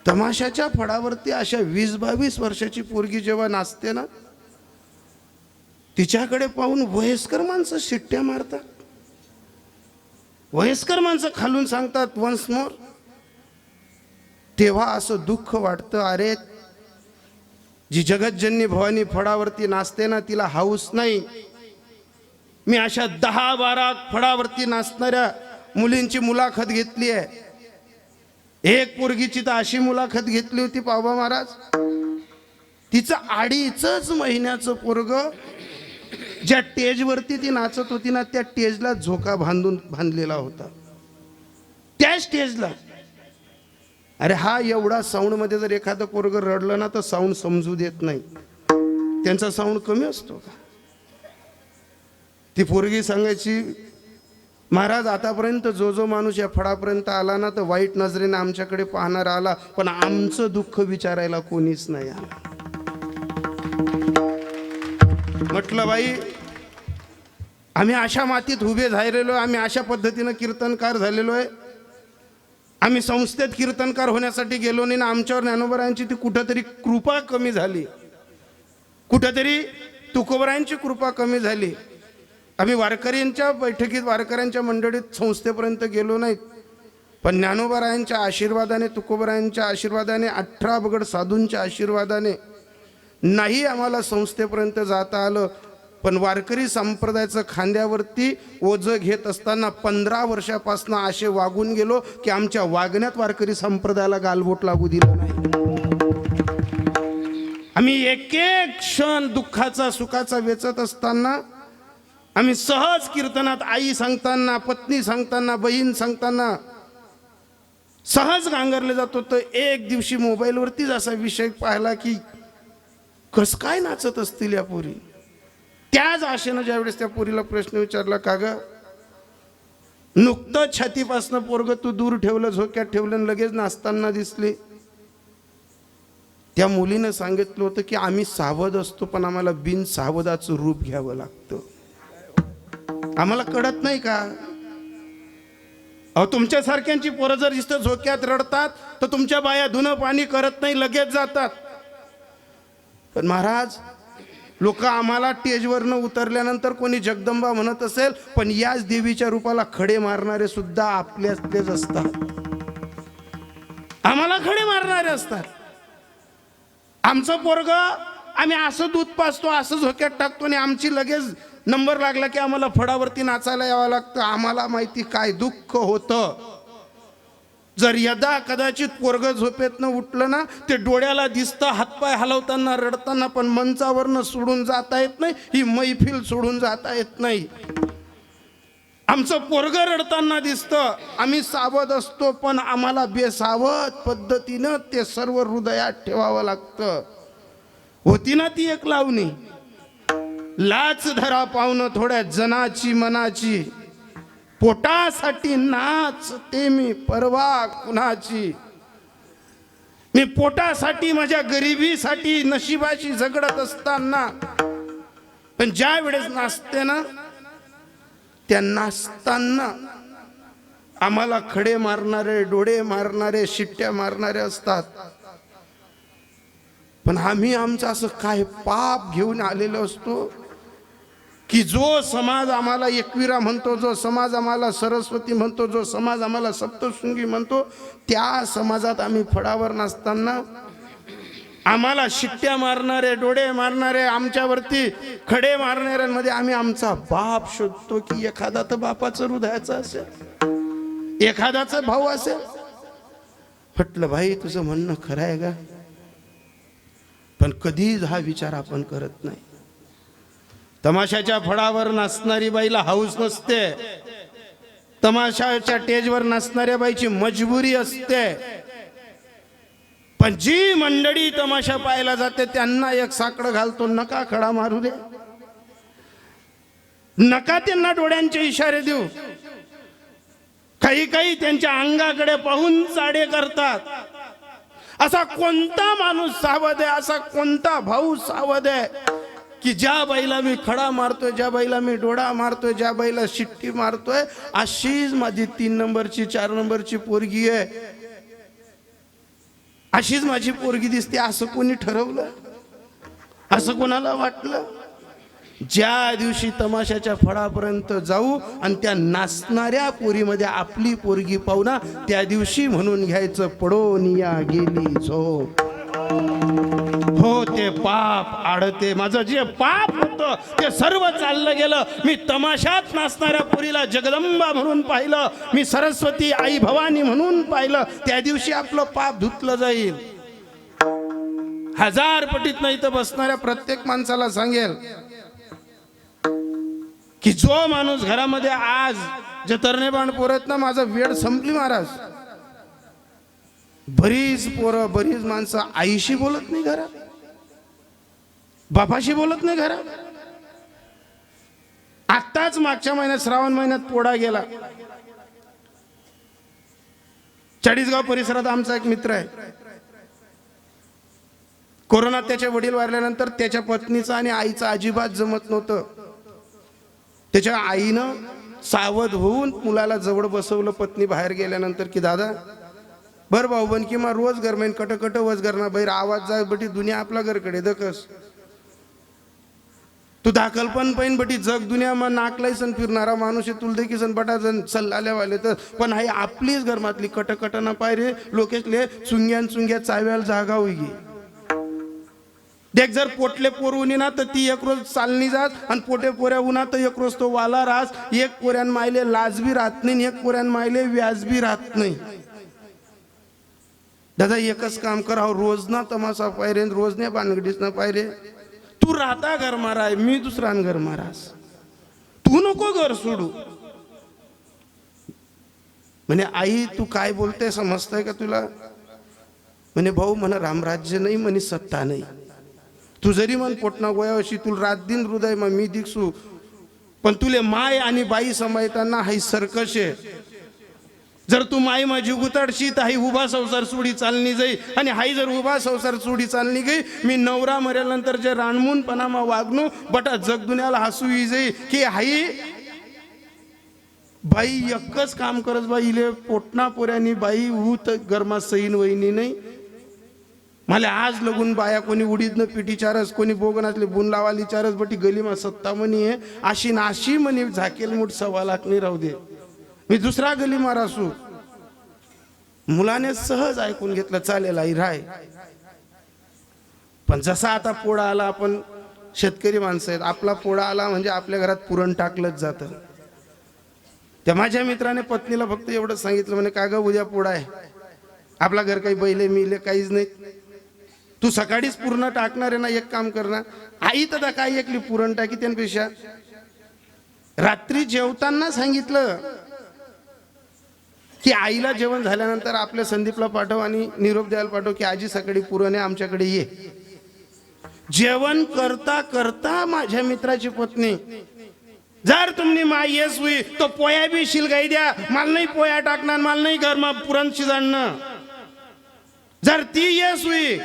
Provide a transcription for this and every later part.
तमाशाच्या फळावरती अशा 20-22 वर्षाची पोरगी जेव्हा नाचते ना, तिच्याकडे पाहून वयस्कर माणसं शिट्ट्या मारतात. वयस्कर माणसं खालून सांगतात वन्स मोर. तेव्हा असं दुःख वाटतं, अरे जी जगतजननी भवानी फळावरती नाचते ना, तिला हाऊस नाही. मी अशा 10-12 फळावरती नाचणाऱ्या मुलींची मुलाखत घेतली आहे. एक पोरगीची तर अशी मुलाखत घेतली होती पाबा महाराज, तिचं 2.5 महिन्याचं पोरग ज्या स्टेजवरती ती नाचत होती ना, त्या स्टेजला झोका बांधलेला होता, त्या स्टेजला. अरे हा एवढा साऊंड मध्ये जर एखादं पोरग रडलं ना, तर साऊंड समजू देत नाही, त्यांचा साऊंड कमी असतो का? ती पोरगी सांगायची, महाराज आतापर्यंत जो माणूस या फळापर्यंत आला ना, तर वाईट नजरेने आमच्याकडे पाहणार आला, पण आमचं दुःख विचारायला कोणीच नाही आला. म्हटलं बाई, आम्ही अशा मातीत उभे झालेलो, आम्ही अशा पद्धतीनं कीर्तनकार झालेलो आहे. आम्ही संस्थेत कीर्तनकार होण्यासाठी गेलो नाही ना, आमच्यावर ज्ञानोबरायांची ती कुठंतरी कृपा कमी झाली, कुठंतरी तुकोबरायांची कृपा कमी झाली. आम्ही वारकऱ्यांच्या बैठकीत, वारकऱ्यांच्या मंडळीत, संस्थेपर्यंत गेलो नाहीत, पण ज्ञानोबरायांच्या आशीर्वादाने, तुकोबरायांच्या आशीर्वादाने, 18 बगड साधूंच्या आशीर्वादाने नाही आम्हाला संस्थेपर्यंत जाता आलं. पण वारकरी संप्रदायाचं खांद्यावरती ओझं घेत असताना 15 वर्षापासून असे वागून गेलो की आमच्या वागण्यात वारकरी संप्रदायाला गालबोट लागू दिलं नाही. आम्ही एक एक क्षण दुःखाचा सुखाचा वेचत असताना, आम्ही सहज कीर्तनात आई सांगताना, पत्नी सांगताना, बहीण सांगताना सहज गांगरले जातो. तर एक दिवशी मोबाईलवरतीच असा विषय पाहिला की कस काय नाचत असतील या पोरी. त्याच आशेनं ज्यावेळेस त्या पोरीला प्रश्न विचारला, का ग नुकतं छातीपासनं पोरग तू दूर ठेवलं, झोक्यात ठेवलं, लगेच नाचताना दिसले. त्या मुलीनं सांगितलं होतं की आम्ही सावध असतो, पण आम्हाला बिन सावधाचं रूप घ्यावं लागतं. आम्हाला कळत नाही का? अहो तुमच्यासारख्यांची पोरं जर दिसतं झोक्यात रडतात, तर तुमच्या बाया धुणं पाणी करत नाही, लगेच जातात. पण महाराज, लोक आम्हाला स्टेजवरनं उतरल्यानंतर कोणी जगदंबा म्हणत असेल, पण याच देवीच्या रूपाला खडे मारणारे सुद्धा आपल्यातलेच असतात. आम्हाला खडे मारणारे असतात. आमचं पोरग आम्ही असं दूध पाजतो, असं झोक्यात टाकतो, आणि आमची लगेच नंबर लागला की आम्हाला फळावरती नाचायला यावं लागतं. आम्हाला माहिती काय दुःख होतं. जर यदा कदाचित पोरग झोपेतनं उठलं ना, ते डोळ्याला दिसतं, हातपाय हलवताना, रडताना, पण मंचावरनं सोडून जाता येत नाही, ही मैफिल सोडून जाता येत नाही. आमचं पोरग रडताना दिसतं, आम्ही सावध असतो, पण आम्हाला बेसावध पद्धतीनं ते सर्व हृदयात ठेवावं लागतं. होती ना ती एक लावणी, लाच धरा पाहुणं थोड्या जनाची मनाची, पोटासाठी नाचते मी परवा कुणाची. मी पोटासाठी, माझ्या गरिबीसाठी, नशिबाशी झगडत असताना, पण ज्या वेळेस नाचते ना, त्या नाचताना आम्हाला खडे मारणारे, डोळे मारणारे, शिट्ट्या मारणारे असतात. पण आम्ही आमचं असं काय पाप घेऊन आलेलो असतो की जो समाज आम्हाला एकविरा म्हणतो, जो समाज आम्हाला सरस्वती म्हणतो, जो समाज आम्हाला सप्तशृंगी म्हणतो, त्या समाजात आम्ही फळावर नसताना आम्हाला शिट्ट्या मारणारे, डोळे मारणारे, आमच्यावरती खडे मारणाऱ्यांमध्ये आम्ही आमचा बाप शोधतो की एखादा तर बापाचं हृदयाचं असेल, एखादाचा भाऊ असेल. म्हटलं भाई तुझं म्हणणं खरं आहे का? पण कधीच हा विचार आपण करत नाही. तमाशाच्या फळावर नाचणारी बाईला हाऊस नसते, तमाशाच्या स्टेजवर नाचणाऱ्या बाईची मजबुरी असते. पण जी मंडळी तमाशा पाहायला जाते त्यांना एक साकडं घालतो, नका खडा मारू दे, नका त्यांना डोळ्यांचे इशारे देऊ. काही काही त्यांच्या अंगाकडे पाहून चाडे करतात. असा कोणता माणूस सावध आहे, असा कोणता भाऊ सावध आहे की ज्या बाईला मी खडा मारतोय, ज्या बाईला मी डोळा मारतोय, ज्या बाईला शिट्टी मारतोय, अशीच माझी 3 नंबरची 4 नंबरची पोरगी आहे. अशीच माझी पोरगी दिसते असं कोणी ठरवलं? असं कोणाला वाटलं? ज्या दिवशी तमाशाच्या फळापर्यंत जाऊ आणि त्या नाचणाऱ्या पोरीमध्ये आपली पोरगी पाहू ना, त्या दिवशी म्हणून घ्यायचं पडोन या गेली झोप. हो, ते पाप आडते, माझं जे पाप होतं ते सर्व चाललं गेलं. मी तमाशात नाचणाऱ्या पोरीला जगदंबा म्हणून पाहिलं, मी सरस्वती आई भवानी म्हणून पाहिलं. त्या दिवशी आपलं पाप धुतलं जाईल. 1000 पटीत नाही तर बसणाऱ्या प्रत्येक माणसाला सांगेल की जो माणूस घरामध्ये आज जे तरणेबाण पोरत ना, माझा वेळ संपली महाराज. बरीच पोरं बरीच माणसं आईशी बोलत नाही घरात, बापाशी बोलत नाही घरात. आत्ताच मागच्या महिन्यात श्रावण महिन्यात पोळा गेला. चाळीसगाव परिसरात आमचा एक मित्र आहे. कोरोनात त्याचे वडील वारल्यानंतर त्याच्या पत्नीचं आणि आईचं अजिबात जमत नव्हतं. त्याच्या आईनं सावध होऊन मुलाला जवळ बसवलं पत्नी बाहेर गेल्यानंतर की दादा बर भाऊ बन किंवा रोज गरमेन कटकट वज गरणा बैर आवाज जाय बटी दुनिया आपला घरकडे दकस तू दाखल पण पैन बटी जग दुनिया मा नाकलायसन फिरणारा माणूस आहे. तुला देखील बटा जण सल्लाल्यावाले तर पण हाय आपलीच घरमातली कटकट ना पायरे लोकेसले चुंग्या चाव्याला जागा होई. देख जर पोटले पोर उनी ना तर ती एक रोज चालणी जात आणि पोटे पोऱ्या उन्हा तर एक रोज तो वाला रास. एक पोऱ्यान मायले लाज बी राहत नाही, एक पोऱ्यान मायले व्याज बी राहत नाही. दादा एकच काम करा, रोज ना तमाशा पायरे, रोज ने बानगडीस ना पायरे. तू राहता घर माराय, मी दुसरा घर मारास. तू नको घर सोडू. म्हणे आई तू काय बोलते समजतंय का तुला? म्हणे भाऊ म्हणा रामराज्य नाही, म्हणे सत्ता नाही. तू जरी मन पोटना गोयावशी तुला रात दिन हृदय मग मी दिसू, पण तुले माय आणि बाई सांभाळताना हाई सरकश आहे. जर तू माई माझी गुताडशी तर हाई उभा संसार सोडी चालणी जाई, आणि हाई जर उभा संसार सोडी चालणी गई मी नवरा मरेल्यानंतर जे रानमूनपणामा वागणू बटा जग दुनियाला हसू ही जाई की हाई बाई एकच काम करत बाई इले पोटना पोऱ्यानी बाई ऊत गरमा सईन वहिनी नाही. मला आज लगून बाया कोणी उडीद न पिठी चारस, कोणी बोगन असले बुन लावाली चारस बटी गलीमा सत्ता म्हणी आहे अशी नाशी म्हणे झाकेल मुठ 1.25 लाख नाही राहू दे, मी दुसरा गली मारासू. मुलाने सहज ऐकून घेतलं चालेल आई राय. पण जसा आता पोळा आला, आपण शेतकरी माणसं आहेत, आपला पोळा आला म्हणजे आपल्या घरात पुरण टाकलंच जातं. त्या माझ्या मित्राने पत्नीला फक्त एवढं सांगितलं म्हणे का ग उद्या पोळा आहे, आपला घर काही बैले मिले काहीच नाही, तू सकाळीच पूर्ण टाकणार आहे ना, एक काम करणार आई तर काय एकली पुरण टाकी त्यांपेक्षा रात्री जेवताना सांगितलं की आईला जेवण झाल्यानंतर आपल्या संदीपला पाठव आणि निरोप द्यायला पाठव की आजी सकाळी पुरण आहे आमच्याकडे ये. जेवण करता करता माझ्या मित्राची पत्नी जर तुम्ही माय येस हुई तो पोया बी शिलगाई द्या, मला नाही पोया टाकणार, मला नाही घर मा पुरण शिजाणं. जर ती येस हुई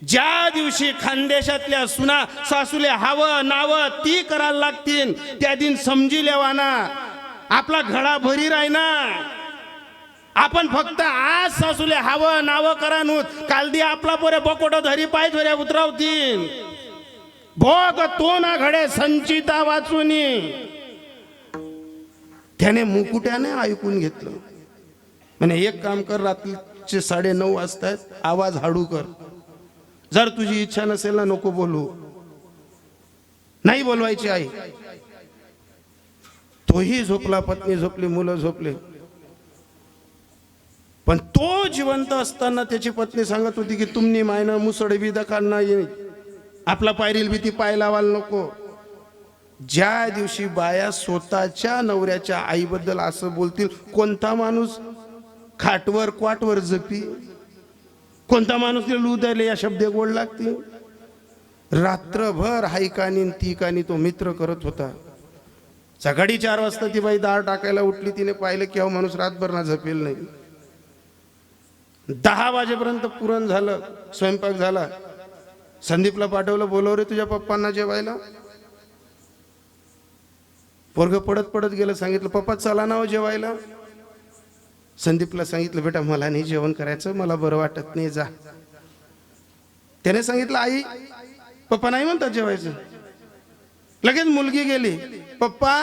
ज्या दिवशी खानदेशातल्या सुना सासूले हावं नावं ती करायला लागतील त्या दिन समजी लेवाना आपला घडा भरी राही ना. आपण फक्त आज सासूले हावं नावं करा नूत, काल दी आपला पोरे बकोट धरी पाय धोऱ्या उतरावतील. भोग तो ना घडे संचिता वाचुनी. त्याने मुकुट्याने ऐकून घेतलं. म्हणे एक काम कर, रात्रीचे 9:30 वाजतायत, आवाज हाडू कर. जर तुझी इच्छा नसेल ना नको बोलू, नाही बोलवायची आई. तोही झोपला, पत्नी झोपली, मुलं झोपले. पण तो जिवंत असताना त्याची पत्नी सांगत होती की तुमनी मायनं मुसड बी दखांना आपला पायरील भीती पाय लावायला नको. ज्या दिवशी बाया स्वतःच्या नवऱ्याच्या आईबद्दल असं बोलतील, कोणता माणूस खाटवर क्वाटवर जपी, कोणता माणूस लुदायला या शब्द गोड लागतील. रात्रभर हायकानी ती कानी तो मित्र करत होता. सकाळी 4 वाजता ती बाई दाळ टाकायला उठली. तिने पाहिलं की हा माणूस रातभर ना झपेल नाही. 10 वाजेपर्यंत पुरण झालं, स्वयंपाक झाला. संदीपला पाठवलं, बोलव रे तुझ्या पप्पांना जेवायला. पोरग पडत पडत गेलं, सांगितलं पप्पा चला ना हो जेवायला. संदीपला सांगितलं बेटा मला नाही जेवण करायचं, मला बरं वाटत नाही, जा. त्याने सांगितलं आई पप्पा नाही म्हणतात जेवायचं. लगेच मुलगी गेली, पप्पा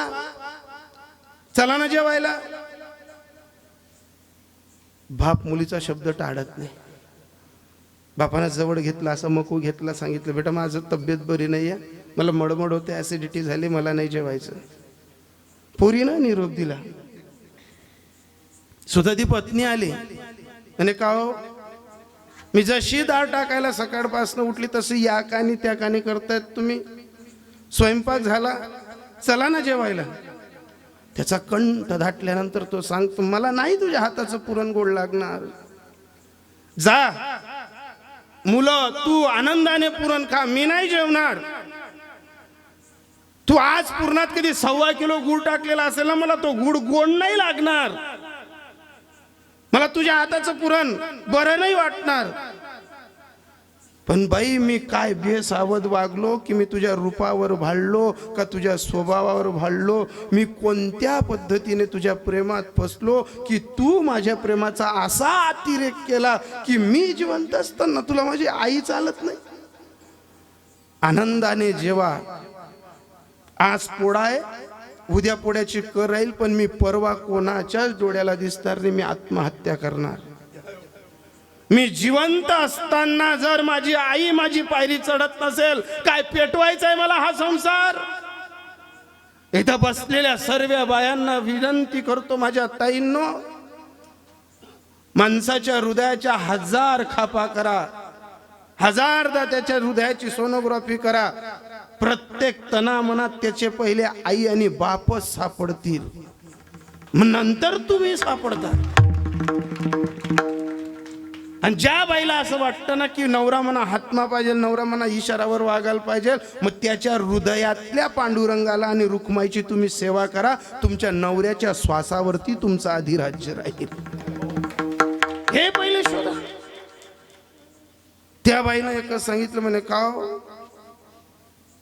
चला ना जेवायला. बाप मुलीचा शब्द टाळत नाही. बापानं जवळ घेतला, असं मकू घेतला, सांगितलं बेटा माझं तब्येत बरी नाही आहे, मला मडमड होते, ऍसिडिटी झाली, मला नाही जेवायचं. पोरीनं निरोप दिला. सुद्धा ती पत्नी आली आणि का हो मी जशी डाळ टाकायला सकाळपासून उठली तशी या कानी त्या कानी करतायत तुम्ही, स्वयंपाक झाला, चला ना जेवायला. त्याचा कंठ दाटल्यानंतर तो सांगतो मला नाही तुझ्या हाताचं पुरण गोड लागणार, जा मुलं तू आनंदाने पुरण खा, मी नाही जेवणार. तू आज पुरणात कधी 1.25 किलो गुळ टाकलेला असेल ना, मला तो गुळ गोड नाही लागणार, मला तुझ्या हाताचं पुरण बरं नाही वाटणार. पण बाई मी काय बेसावध वागलो की मी तुझ्या रूपावर भाळलो का तुझ्या स्वभावावर भाळलो, मी कोणत्या पद्धतीने तुझ्या प्रेमात फसलो की तू माझ्या प्रेमाचा असा अतिरेक केला की मी जिवंत असताना तुला माझी आई चालत नाही. आनंदाने जेवा, आज पोळा आहे, उद्या पोळ्याची कर राहील, पण मी परवा कोणाच्याच डोळ्याला दिसणार नाही, मी आत्महत्या करणार. मी जिवंत असताना जर माझी आई माझी पायरी चढत नसेल, काय पेटवायचा आहे मला हा संसार? इथं बसलेल्या सर्व बायांना विनंती करतो माझ्या ताईंनो, माणसाच्या हृदयाच्या 1000 खापा करा, 1000दा त्याच्या हृदयाची सोनोग्राफी करा, प्रत्येक तनामनात त्याचे पहिले आई आणि बापच सापडतील, मग नंतर तुम्ही सापडता. आणि ज्या बाईला असं वाटतं ना की नवरा मना हातमा पाहिजे, नवरा मना इशारावर वागायला पाहिजे, मग त्याच्या हृदयातल्या पांडुरंगाला आणि रुक्माईची तुम्ही सेवा करा, तुमच्या नवऱ्याच्या श्वासावरती तुमचं अधिराज्य राहील. हे पहिले शोधा. त्या बाईनं एकच सांगितलं म्हणे का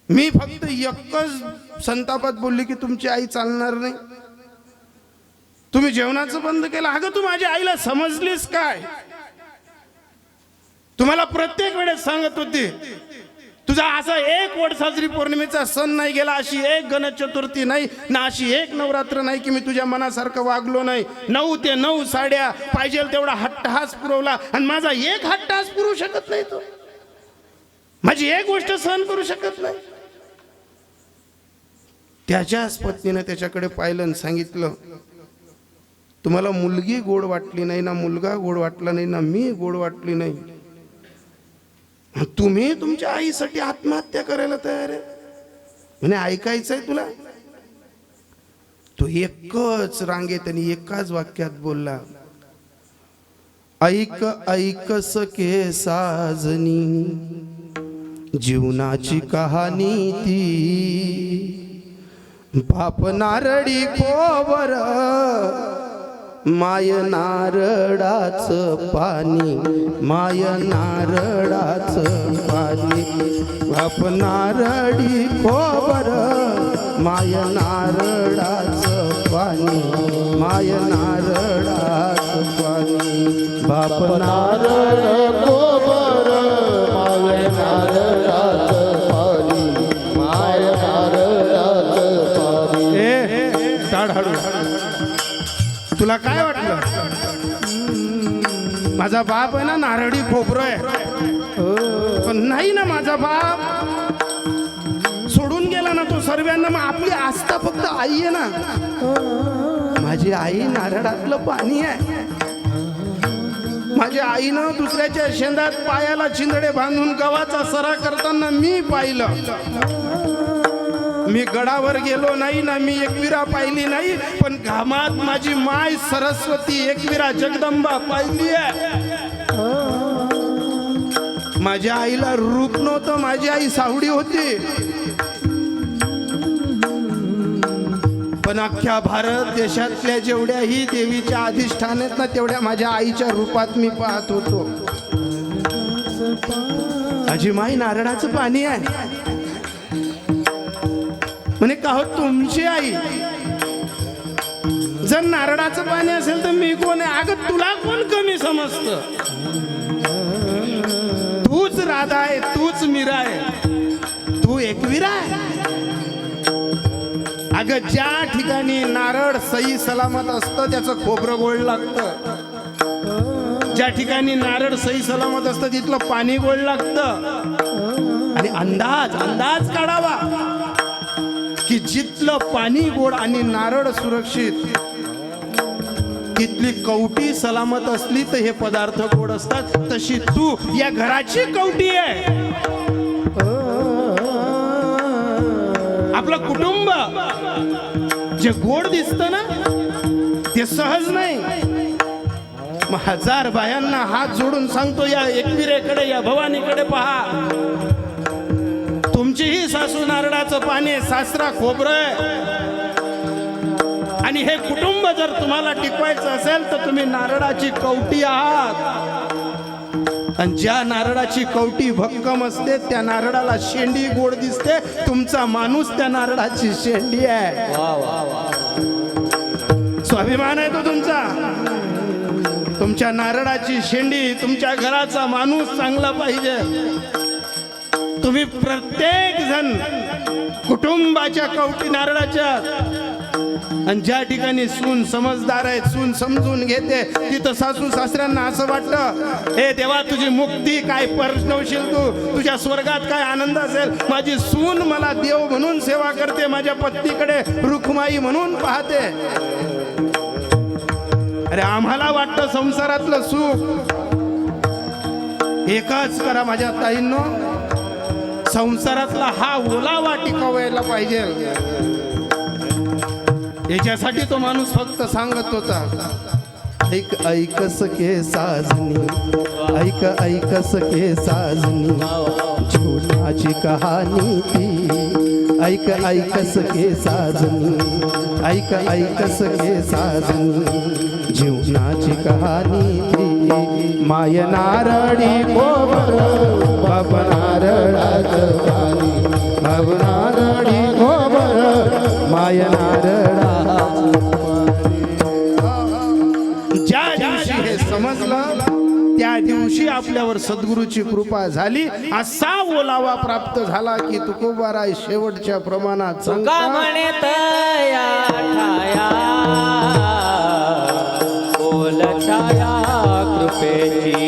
मी फक्त एकच संतापात बोलली की तुमची आई चालणार नाही, तुम्ही जेवणाचं बंद केलं. अगं तू माझ्या आईला समजलीस काय? तुम्हाला प्रत्येक वेळेस सांगत होती, तुझा असा एक वड साजरी पौर्णिमेचा सण नाही गेला, अशी एक गणेश चतुर्थी नाही ना, अशी एक नवरात्र नाही की मी तुझ्या मनासारखं वागलो नाही. 9 ते 9 साड्या पाहिजे तेवढा हट्टहास पुरवला, आणि माझा एक हट्टहास पुरवू शकत नाही, तो माझी एक गोष्ट सहन करू शकत नाही. त्याच्याच पत्नीने त्याच्याकडे पाहिलं आणि सांगितलं तुम्हाला मुलगी गोड वाटली नाही ना, मुलगा गोड वाटला नाही ना, मी गोड वाटली नाही, तुम्ही तुमच्या आईसाठी आत्महत्या करायला तयार आहे म्हणे. ऐकायचंय तुला? तो एकच रांगेत आणि एकाच वाक्यात बोलला, ऐक ऐक सखे साजनी जीवनाची कहाणी ती, बाप नारळी खोबर माय नारळाच पाणी, माय नारळाच पाणी, बाप नारळी खोबर माय नारळाच पाणी, माय नारळाच पाणी, बाप नारळ खोबर माय नारळाच पाणी, माय नारळाच पाणी. टाळ हाडू. तुला काय वाटलं? माझा बाप आहे ना नारळी खोबरं आहे, पण नाही ना, माझा बाप सोडून गेला ना तो सर्वांना, मग आपली आस्था फक्त आई आहे ना. माझी आई नारळातलं पाणी आहे. माझ्या आईनं दुसऱ्याच्या शेंदात पायाला चिंधडे बांधून गव्हाचा सरा करताना मी पाहिलं. मी गडावर गेलो नाही ना, मी एकविरा पाहिली नाही, पण घामात माझी माय सरस्वती एकविरा जगदंबा पाहिली आहे. माझ्या आईला रूप नव्हतं, माझी आई सावडी होती, पण अख्ख्या भारत देशातल्या जेवढ्याही देवीच्या अधिष्ठान आहेत ना, तेवढ्या माझ्या आईच्या रूपात मी पाहत होतो. माझी माई नारळाचं पाणी आहे म्हणे. का हो तुमची आई जर नारळाचं पाणी असेल तर मी कोण आहे? अगं तुला कोण कमी समजतं? तूच राधा आहे, तूच मीरा आहे, तू एकविरा आहे. अगं ज्या ठिकाणी नारळ सही सलामत असतं त्याचं खोबरं गोड लागतं. ज्या ठिकाणी नारळ सही सलामत असतं तिथलं पाणी गोड लागतं. आणि अंदाज काढावा की जिथलं पाणी गोड आणि नारळ सुरक्षित तिथली कवटी सलामत असली तर हे पदार्थ गोड असतात. तशी तू या घराची कवटी आहे. आपलं कुटुंब जे गोड दिसतं ना ते सहज नाही. मग हजार बायांना हात जोडून सांगतो, या एकविरेकडे, या भवानीकडे पहा. तुमचीही सासू नारळाचं पाणी, सासरा खोबरं आहे. आणि हे कुटुंब जर तुम्हाला टिकवायचं असेल तर तुम्ही नारळाची कवटी आहात. आणि ज्या नारळाची कवटी भक्कम असते त्या नारळाला शेंडी गोड दिसते. तुमचा माणूस त्या नारळाची शेंडी आहे. स्वाभिमान आहे तो तुमचा. तुमच्या नारळाची शेंडी, तुमच्या घराचा माणूस चांगला पाहिजे. तुम्ही प्रत्येक जण कुटुंबाच्या कवटी नारळाच्या. आणि ज्या ठिकाणी सून समजदार आहे, सून समजून घेते, तिथं सासू सासऱ्यांना असं वाटलं, हे देवा तुझी मुक्ती काय परवशील, तुझ्या स्वर्गात काय आनंद असेल. माझी सून मला देव म्हणून सेवा करते, माझ्या पत्नीकडे रुखमाई म्हणून पाहते. अरे आम्हाला वाटतं संसारातलं सुख एकच करा माझ्या ताईंनो, संसारातला हा ओलावा टिकवायला पाहिजे. याच्यासाठी तो माणूस फक्त सांगत होता, ऐक ऐक सखे साजनी, ऐक ऐक सखे साजनी, जीवनाची कहाणी ती. ऐक ऐक सखे साजनी, ऐक ऐक सखे साजनी, जीवनाची कहाणी ती. माय नारळी खोबर, बाप नारळाचं पाणी, बाप नारळी खोबर, माय नारळा. ज्या दिवशी हे समजलं त्या दिवशी आपल्यावर सद्गुरूची कृपा झाली. असा ओलावा प्राप्त झाला की तुकोबाराय शेवटच्या प्रमाणात कृपेची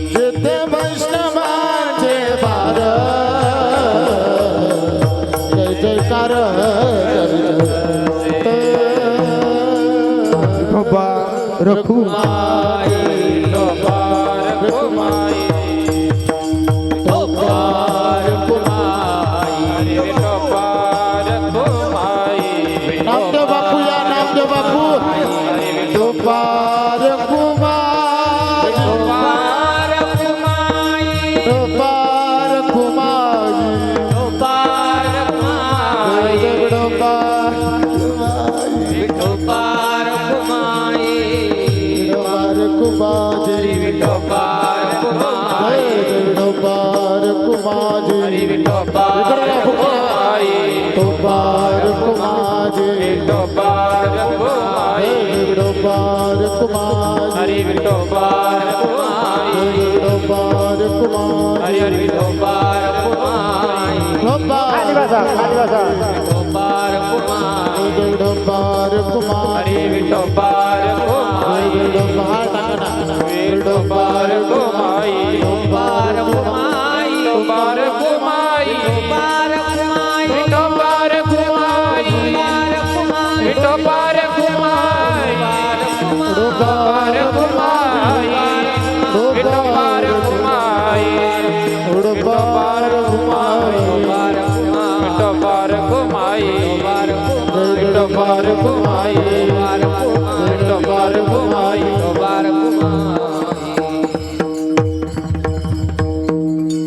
जिथे वैष्णवाचे बार जय जयकार रखुमाई, रखुमाई, नामदेव बापू या, नामदेव बापू. टोपार कुमार, टोपार कुमाई, टोपार कुमाई, टोपार कुमाई, टोपार कुमाई, टोपार कुमाई, टोपार कुमाई, टोपार कुमाई, टोपार कुमाई, टोपार कुमाई, टोपार कुमाई, टोपार कुमाई, टोपार कुमाई, हरि टोपार कुमाई, टोपार कुमाई, हरि टोपार कुमाई, टोपार कुमाई, टोपार कुमाई, हरि टोपार कुमाई, टोपार कुमाई, टोपार कुमाई, टोपार कुमाई, टोपार कुमाई, टोपार कुमाई, टोपार कुमाई, टोपार कुमाई, टोपार कुमाई, टोपार कुमाई, टोपार कुमाई, टोपार कुमाई, टोपार कुमाई, टोपार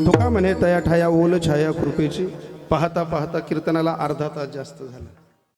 तुका म्हणे तया ठाया ओल छाया कृपेची. पाहता पाहता कीर्तनाला अर्धा तास जास्त झाला.